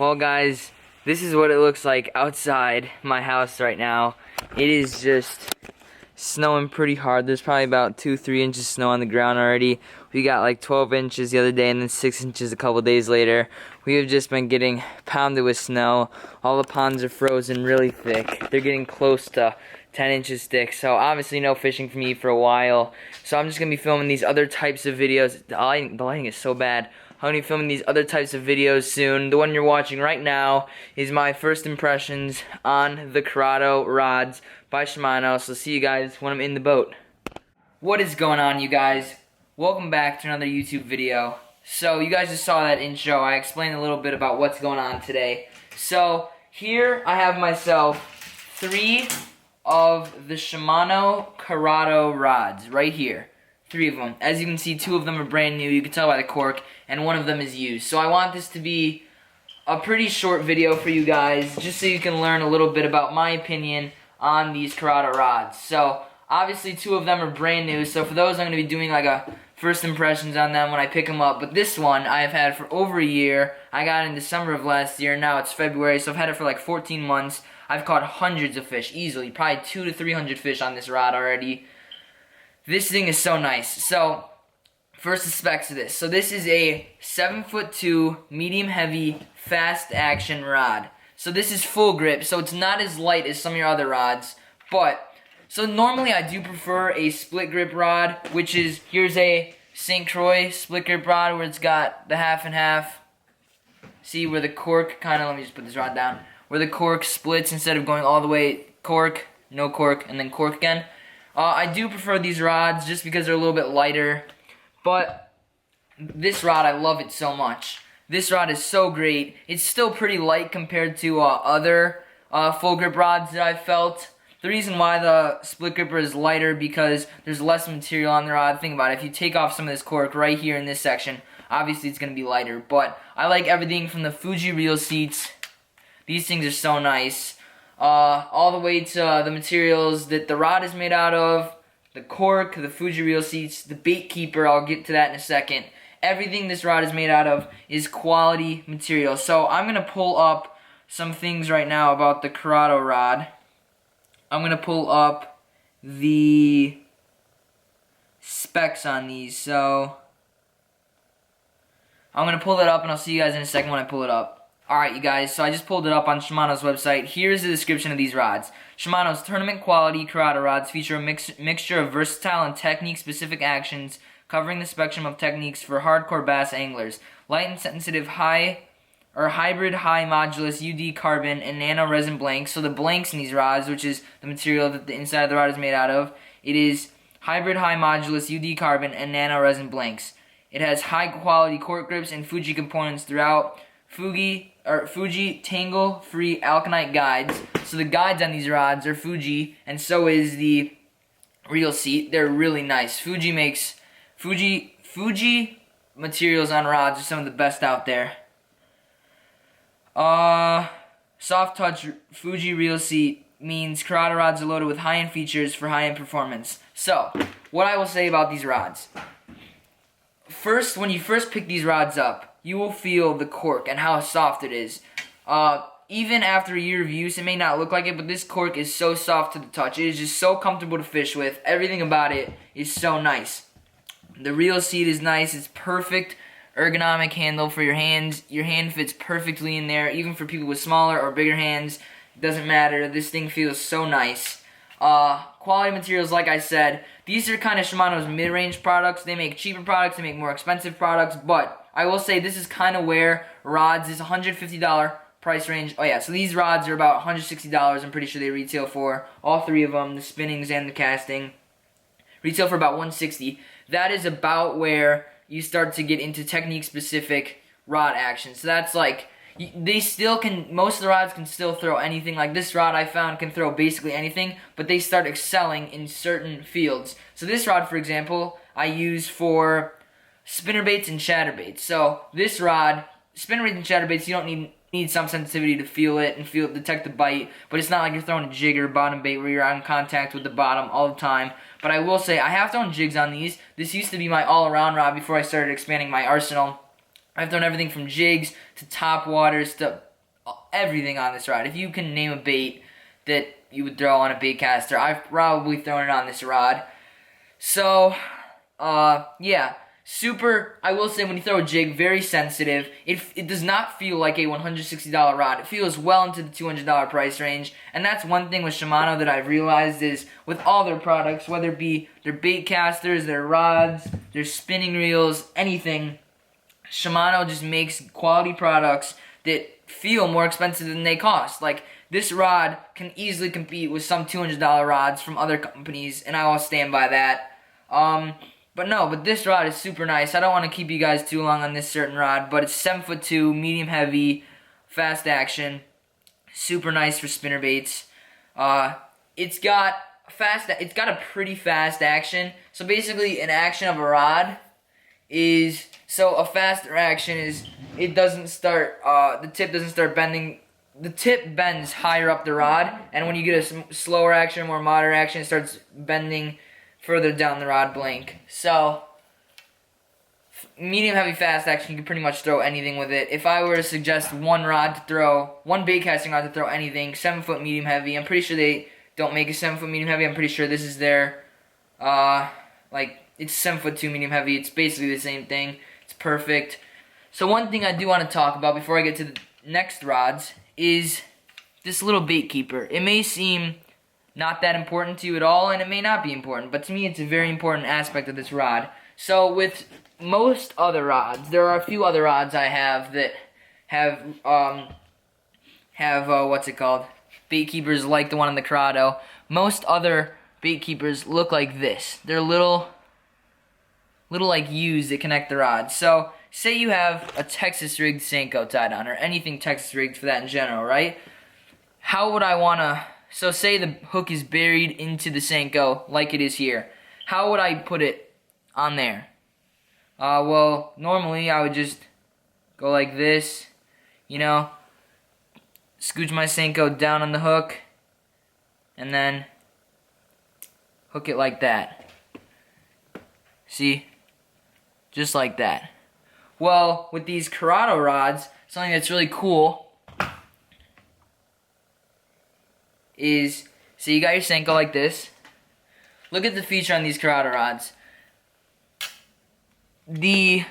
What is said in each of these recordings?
Well, guys, this is what it looks like outside my house right now. It is just snowing pretty hard. There's probably about 2-3 inches of snow on the ground already. We got like 12 inches the other day and then 6 inches a couple days later. We have just been getting pounded with snow. All the ponds are frozen really thick. They're getting close to 10 inches thick, so obviously no fishing for me for a while. So I'm just going to be filming these other types of videos. The lighting is so bad. I'm going to be filming these other types of videos soon. The one you're watching right now is my first impressions on the Curado Rods by Shimano. So see you guys when I'm in the boat. What is going on, you guys? Welcome back to another YouTube video. So you guys just saw that intro. I explained a little bit about what's going on today. So here I have myself 3 of the Shimano Curado Rods right here. 3 of them. As you can see, 2 of them are brand new. You can tell by the cork, and 1 of them is used. So I want this to be a pretty short video for you guys, just so you can learn a little bit about my opinion on these Curado rods. So obviously 2 of them are brand new, so for those I'm going to be doing like a first impressions on them when I pick them up. But this one I have had for over a year. I got it in December of last year. Now it's February, so I've had it for like 14 months. I've caught hundreds of fish, easily, probably 200 to 300 fish on this rod already. This thing is so nice. So first, the specs of this. So this is a 7'2", medium heavy, fast action rod. So this is full grip, so it's not as light as some of your other rods. But so normally I do prefer a split grip rod, which is, here's a St. Croix split grip rod where it's got the half and half. See where the cork kind of, let me just put this rod down, where the cork splits instead of going all the way cork, no cork, and then cork again. I do prefer these rods just because they're a little bit lighter, but this rod, I love it so much. This rod is so great. It's still pretty light compared to other full grip rods that I've felt. The reason why the split gripper is lighter because there's less material on the rod. Think about it. If you take off some of this cork right here in this section, obviously it's going to be lighter. But I like everything from the Fuji reel seats. These things are so nice. All the way to the materials that the rod is made out of, the cork, the Fuji reel seats, the Beekeeper, I'll get to that in a second. Everything this rod is made out of is quality material. So I'm going to pull up some things right now about the Curado rod. I'm going to pull up the specs on these. So I'm going to pull that up and I'll see you guys in a second when I pull it up. Alright, you guys, so I just pulled it up on Shimano's website. Here's the description of these rods. Shimano's tournament quality Curado rods feature a mixture of versatile and technique-specific actions covering the spectrum of techniques for hardcore bass anglers. Light and sensitive hybrid high modulus UD carbon and nano resin blanks. So the blanks in these rods, which is the material that the inside of the rod is made out of, it is hybrid high modulus UD carbon and nano resin blanks. It has high quality cork grips and Fuji components throughout. Fuji tangle-free alkanite guides. So the guides on these rods are Fuji, and so is the reel seat. They're really nice. Fuji materials on rods are some of the best out there. Soft touch Fuji reel seat means Curado rods are loaded with high-end features for high-end performance. So, what I will say about these rods. First, when you first pick these rods up, you will feel the cork and how soft it is. Even after a year of use, it may not look like it, but this cork is so soft to the touch. It is just so comfortable to fish with. Everything about it is so nice. The reel seat is nice. It's perfect ergonomic handle for your hands. Your hand fits perfectly in there, even for people with smaller or bigger hands. It doesn't matter. This thing feels so nice. Quality materials, like I said, these are kind of Shimano's mid-range products. They make cheaper products, they make more expensive products, but I will say this is kind of where rods is $150 price range. Oh yeah, so these rods are about $160, I'm pretty sure they retail for. All 3 of them, the spinnings and the casting, retail for about $160. That is about where you start to get into technique-specific rod action. So that's like, they still can, most of the rods can still throw anything. Like this rod I found can throw basically anything, but they start excelling in certain fields. So this rod, for example, I use for spinnerbaits and chatterbaits. So this rod, spinnerbaits and chatterbaits, you don't need some sensitivity to feel it and detect the bite, but it's not like you're throwing a jig or a bottom bait where you're on contact with the bottom all the time. But I will say, I have thrown jigs on these. This used to be my all-around rod before I started expanding my arsenal. I've done everything from jigs to top waters to everything on this rod. If you can name a bait that you would throw on a bait caster, I've probably thrown it on this rod. So, yeah. Super, I will say, when you throw a jig, very sensitive. It does not feel like a $160 rod. It feels well into the $200 price range. And that's one thing with Shimano that I've realized is with all their products, whether it be their bait casters, their rods, their spinning reels, anything, Shimano just makes quality products that feel more expensive than they cost. Like, this rod can easily compete with some $200 rods from other companies, and I will stand by that. But this rod is super nice. I don't want to keep you guys too long on this certain rod, but it's 7'2", medium heavy, fast action, super nice for spinner baits. It's got a pretty fast action. So basically, an action of a rod is, so a faster action is, it doesn't start, the tip doesn't start bending. The tip bends higher up the rod, and when you get a slower action, more moderate action, it starts bending further down the rod blink. So, medium heavy fast action, you can pretty much throw anything with it. If I were to suggest one bait casting rod to throw anything, 7-foot medium heavy. I'm pretty sure they don't make a 7-foot medium heavy. I'm pretty sure this is their, it's 7'2" medium heavy. It's basically the same thing. It's perfect. So one thing I do want to talk about before I get to the next rods is this little Beekeeper. It may seem not that important to you at all, and it may not be important, but to me it's a very important aspect of this rod. So with most other rods, there are a few other rods I have that have what's it called? Beekeepers like the one in the Curado. Most other Beekeepers look like this. They're little like U's that connect the rods. So say you have a Texas rigged Senko tied on, or anything Texas rigged for that in general, right? How would I wanna, so say the hook is buried into the Senko like it is here. How would I put it on there? Well, normally I would just go like this, you know, scooch my Senko down on the hook, and then hook it like that. See? Just like that. Well, with these Curado rods, something that's really cool is, so you got your Senko like this. Look at the feature on these Curado rods. The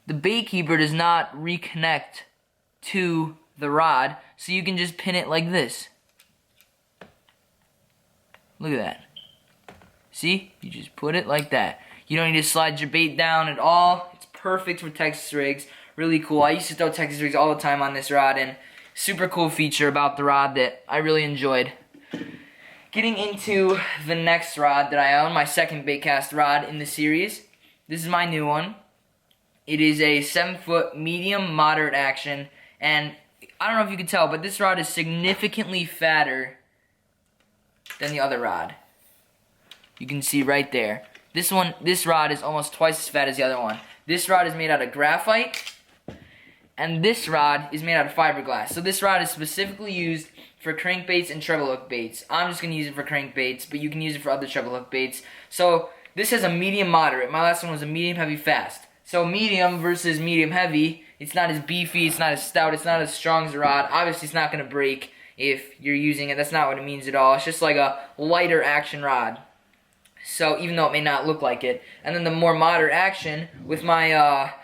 Beekeeper does not reconnect to the rod, so you can just pin it like this. Look at that. See? You just put it like that. You don't need to slide your bait down at all. It's perfect for Texas rigs. Really cool. I used to throw Texas rigs all the time on this rod, and super cool feature about the rod that I really enjoyed. Getting into the next rod that I own, my second baitcast rod in the series. This is my new one. It is a 7-foot medium moderate action, and I don't know if you can tell, but this rod is significantly fatter than the other rod. You can see right there. This rod is almost twice as fat as the other one. This rod is made out of graphite, and this rod is made out of fiberglass. So this rod is specifically used for crankbaits and treble hook baits. I'm just going to use it for crankbaits, but you can use it for other treble hook baits. So this has a medium moderate. My last one was a medium heavy fast. So medium versus medium heavy, it's not as beefy, it's not as stout, it's not as strong as a rod. Obviously it's not going to break if you're using it. That's not what it means at all. It's just like a lighter action rod. So even though it may not look like it. And then the more moderate action with my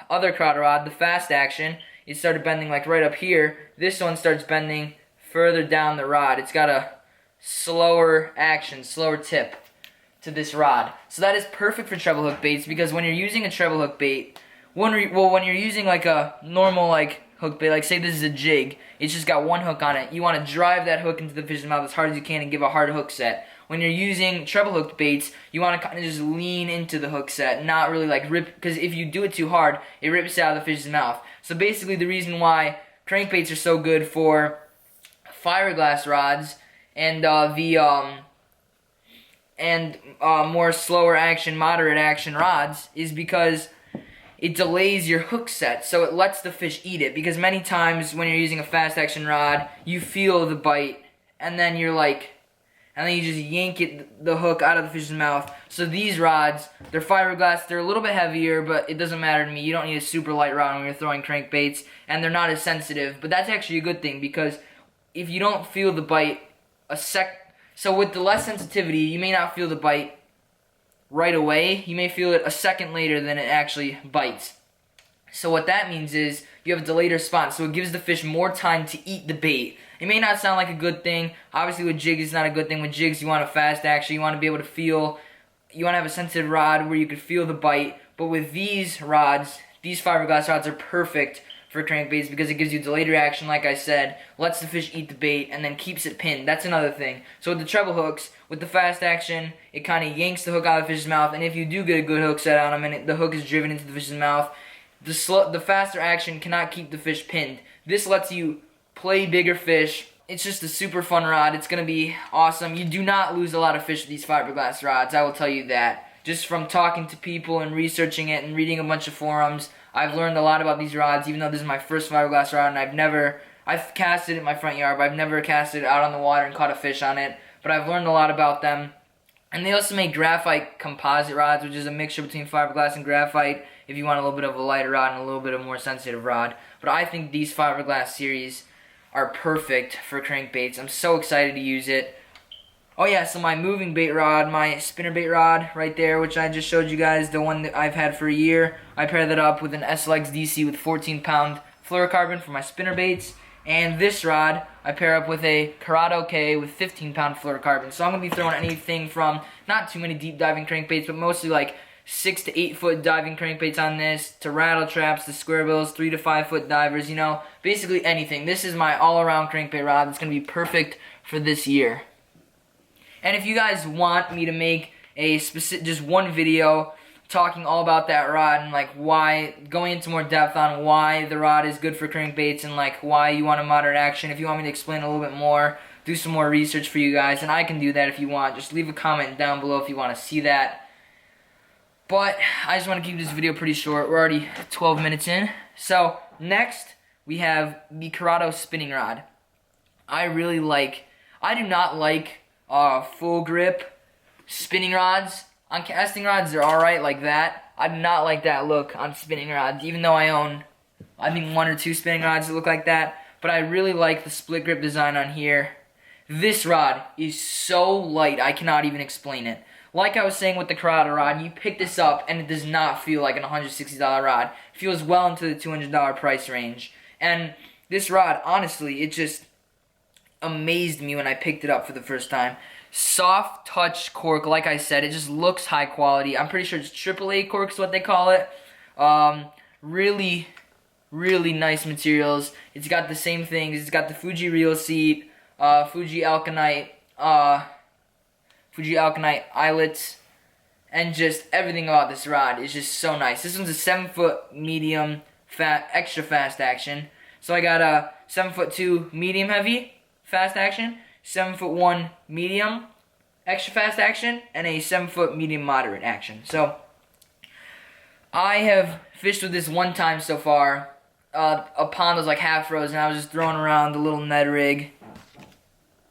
other Curado rod, the fast action, it started bending like right up here. This one starts bending further down the rod. It's got a slower action, slower tip to this rod. So that is perfect for treble hook baits, because when you're using a treble hook bait, when you're using like a normal like hook bait, like say this is a jig, it's just got one hook on it. You want to drive that hook into the fish's mouth as hard as you can and give a hard hook set. When you're using treble hook baits, you want to kind of just lean into the hook set, not really like rip, because if you do it too hard, it rips it out of the fish's mouth. So basically the reason why crankbaits are so good for fiberglass rods and more slower action, moderate action rods is because it delays your hook set, so it lets the fish eat it. Because many times when you're using a fast action rod, you feel the bite, and then you're like, and then you just yank the hook out of the fish's mouth. So these rods, they're fiberglass, they're a little bit heavier, but it doesn't matter to me. You don't need a super light rod when you're throwing crankbaits, and they're not as sensitive. But that's actually a good thing, because if you don't feel the bite so with the less sensitivity, you may not feel the bite right away. You may feel it a second later than it actually bites. So what that means is you have a delayed response, so it gives the fish more time to eat the bait. It may not sound like a good thing. Obviously with jigs, it's not a good thing. With jigs, you want a fast action. You want to be able to feel, you want to have a sensitive rod where you can feel the bite. But with these rods, these fiberglass rods are perfect for crankbaits because it gives you delayed reaction, like I said, lets the fish eat the bait, and then keeps it pinned. That's another thing. So with the treble hooks, with the fast action, it kind of yanks the hook out of the fish's mouth, and if you do get a good hook set on them and the hook is driven into the fish's mouth, the faster action cannot keep the fish pinned. This lets you play bigger fish. It's just a super fun rod. It's going to be awesome. You do not lose a lot of fish with these fiberglass rods, I will tell you that. Just from talking to people and researching it and reading a bunch of forums, I've learned a lot about these rods, even though this is my first fiberglass rod, and I've casted it in my front yard, but I've never casted it out on the water and caught a fish on it. But I've learned a lot about them. And they also make graphite composite rods, which is a mixture between fiberglass and graphite, if you want a little bit of a lighter rod and a little bit of a more sensitive rod. But I think these fiberglass series are perfect for crankbaits. I'm so excited to use it. Oh yeah, so my moving bait rod, my spinnerbait rod right there, which I just showed you guys, the one that I've had for a year, I paired that up with an SLX DC with 14-pound fluorocarbon for my spinnerbaits. And this rod, I pair up with a Curado K with 15-pound fluorocarbon. So I'm going to be throwing anything from, not too many deep diving crankbaits, but mostly like 6 to 8 foot diving crankbaits on this, to rattle traps, to square bills, 3 to 5 foot divers, you know, basically anything. This is my all-around crankbait rod. It's going to be perfect for this year. And if you guys want me to make a just one video talking all about that rod and like why, going into more depth on why the rod is good for crankbaits and like why you want a moderate action, if you want me to explain a little bit more, do some more research for you guys, and I can do that if you want. Just leave a comment down below if you want to see that. But I just want to keep this video pretty short. We're already 12 minutes in. So next we have the Curado spinning rod. I do not like full grip spinning rods. On casting rods, they're alright like that. I do not like that look on spinning rods, even though I own, I think, 1 or 2 spinning rods that look like that. But I really like the split grip design on here. This rod is so light, I cannot even explain it. Like I was saying with the Curado rod, you pick this up and it does not feel like an $160 rod. It feels well into the $200 price range. And this rod, honestly, it just amazed me when I picked it up for the first time. Soft touch cork, like I said, it just looks high quality. I'm pretty sure it's AAA cork is what they call it. Really, really nice materials. It's got the same things. It's got the Fuji reel seat, Fuji alkanite eyelets, and just everything about this rod is just so nice. This one's a 7-foot medium extra fast action. So I got a 7'2" medium heavy fast action, 7'1" medium extra fast action, and a 7-foot medium moderate action. So I have fished with this one time so far. A pond was like half frozen. I was just throwing around the little Ned rig,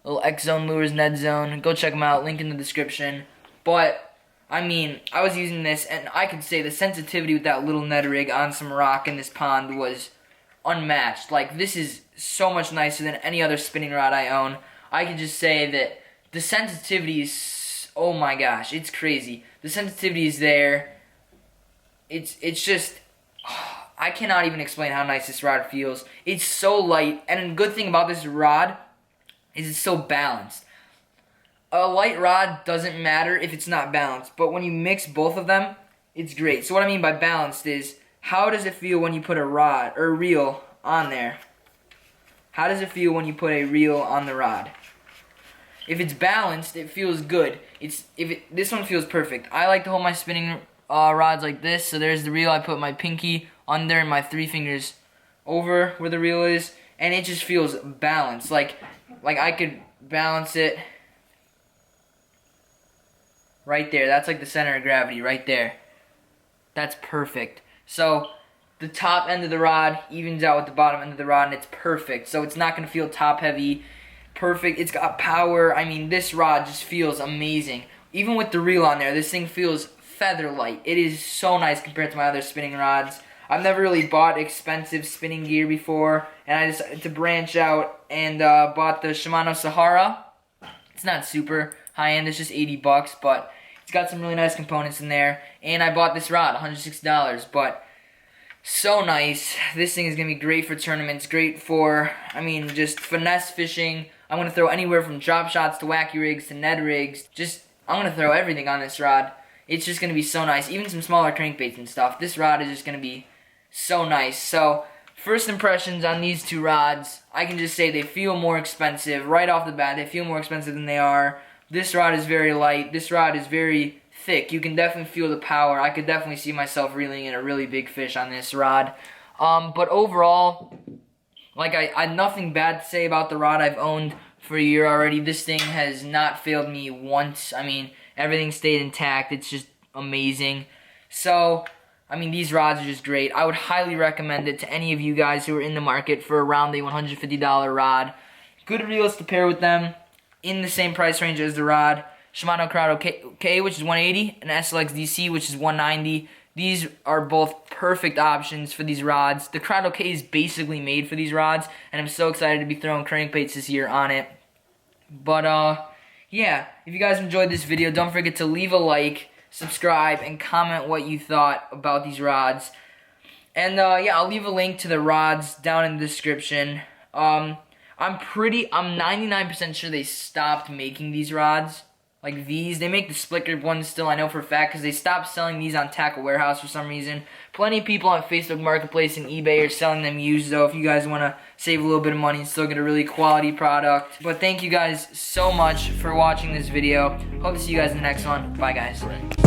little X Zone Lures Ned Zone. Go check them out. Link in the description. But I mean, I was using this, and I could say the sensitivity with that little Ned rig on some rock in this pond was unmatched. Like, this is so much nicer than any other spinning rod I own. I can just say that the sensitivity is, oh my gosh, it's crazy. The sensitivity is there. It's just, I cannot even explain how nice this rod feels. It's so light, and a good thing about this rod is it's so balanced. A light rod doesn't matter if it's not balanced, but when you mix both of them, it's great. So what I mean by balanced is, how does it feel when you put a rod or a reel on there? How does it feel when you put a reel on the rod? If it's balanced, it feels good. This one feels perfect. I like to hold my spinning rods like this. So there's the reel. I put my pinky under and my 3 fingers over where the reel is, and it just feels balanced. Like I could balance it right there. That's like the center of gravity right there. That's perfect. So the top end of the rod evens out with the bottom end of the rod, and it's perfect. So it's not going to feel top heavy. perfect. It's got power. I mean, this rod just feels amazing. Even with the reel on there, this thing feels feather light. It is so nice compared to my other spinning rods. I've never really bought expensive spinning gear before, and I decided to branch out and bought the Shimano Sahara. It's not super high-end, it's just 80 bucks, but it's got some really nice components in there. And I bought this rod, $160, but so nice. This thing is going to be great for tournaments, great for, I mean, just finesse fishing. I'm going to throw anywhere from drop shots to wacky rigs to Ned rigs. I'm going to throw everything on this rod. It's just going to be so nice. Even some smaller crankbaits and stuff. This rod is just going to be so nice. So, first impressions on these two rods, I can just say they feel more expensive. Right off the bat, they feel more expensive than they are. This rod is very light. This rod is very thick. You can definitely feel the power. I could definitely see myself reeling in a really big fish on this rod. But overall, like I had nothing bad to say about the rod. I've owned for a year already. This thing has not failed me once. I mean, everything stayed intact. It's just amazing. So, I mean, these rods are just great. I would highly recommend it to any of you guys who are in the market for around the $150 rod. Good reels to pair with them in the same price range as the rod. Shimano Curado K, which is $180, and SLX DC, which is $190. These are both perfect options for these rods. The Curado K is basically made for these rods, and I'm so excited to be throwing crankbaits this year on it. But, yeah, if you guys enjoyed this video, don't forget to leave a like, subscribe, and comment what you thought about these rods. And, yeah, I'll leave a link to the rods down in the description. I'm 99% sure they stopped making these rods. Like these, they make the split grip ones still, I know for a fact, because they stopped selling these on Tackle Warehouse for some reason. Plenty of people on Facebook Marketplace and eBay are selling them used, though, if you guys want to save a little bit of money and still get a really quality product. But thank you guys so much for watching this video. Hope to see you guys in the next one. Bye, guys.